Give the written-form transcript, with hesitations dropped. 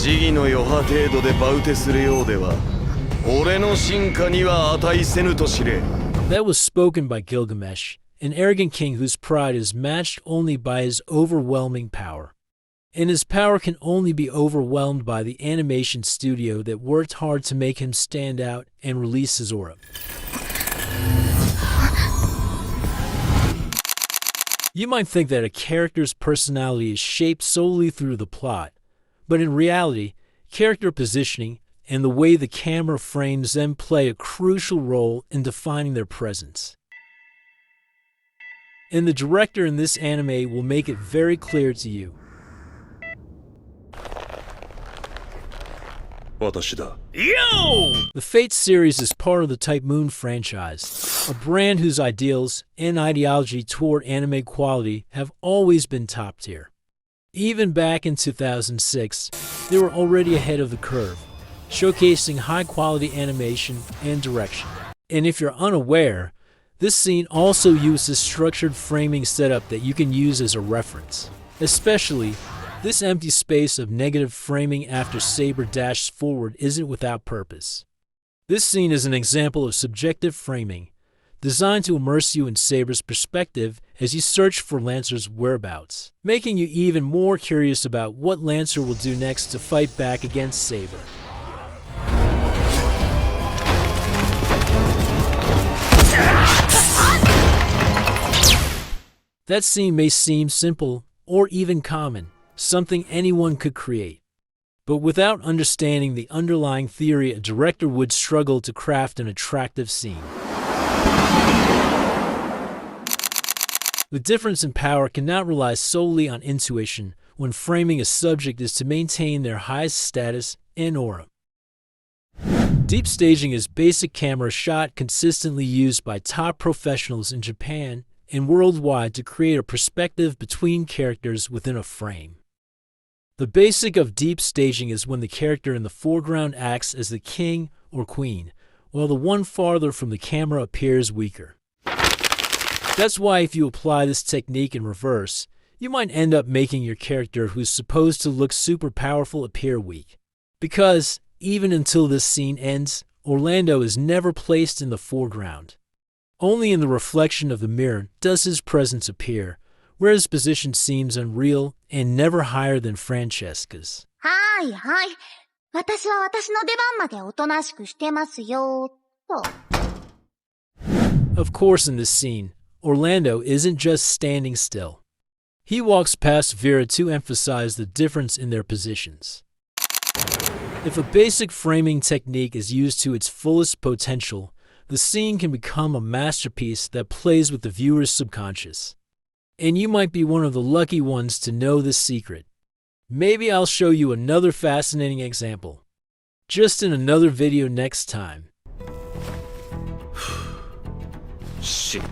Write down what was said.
時宜の余波程度でバウテするようでは俺の進化には値せぬと知れ。 That was spoken by Gilgamesh, an arrogant king whose pride is matched only by his overwhelming power. And his power can only be overwhelmed by the animation studio that worked hard to make him stand out and release his aura. You might think that a character's personality is shaped solely through the plot, but in reality, character positioning and the way the camera frames them play a crucial role in defining their presence. And the director in this anime will make it very clear to you. 私だ。 The Fate series is part of the Type Moon franchise, a brand whose ideals and ideology toward anime quality have always been top tier. Even back in 2006, they were already ahead of the curve, showcasing high-quality animation and direction. And if you're unaware, this scene also uses structured framing setup that you can use as a reference. Especially, this empty space of negative framing after Saber dashes forward isn't without purpose. This scene is an example of subjective framing, designed to immerse you in Saber's perspective as you search for Lancer's whereabouts, making you even more curious about what Lancer will do next to fight back against Saber. That scene may seem simple or even common, something anyone could create. But without understanding the underlying theory, a director would struggle to craft an attractive scene. The difference in power cannot rely solely on intuition when framing a subject is to maintain their highest status and aura. Deep staging is basic camera shot consistently used by top professionals in Japan and worldwide to create a perspective between characters within a frame. The basic of deep staging is when the character in the foreground acts as the king or queen, while the one farther from the camera appears weaker. That's why if you apply this technique in reverse, you might end up making your character who's supposed to look super powerful appear weak. Because, even until this scene ends, Orlando is never placed in the foreground. Only in the reflection of the mirror does his presence appear, where his position seems unreal and never higher than Francesca's. はいはい。私は私の出番までおとなしくしてますよ、と。 Of course, in this scene, Orlando isn't just standing still. He walks past Vera to emphasize the difference in their positions. If a basic framing technique is used to its fullest potential, the scene can become a masterpiece that plays with the viewer's subconscious. And you might be one of the lucky ones to know this secret. Maybe I'll show you another fascinating example, just in another video next time. Shit.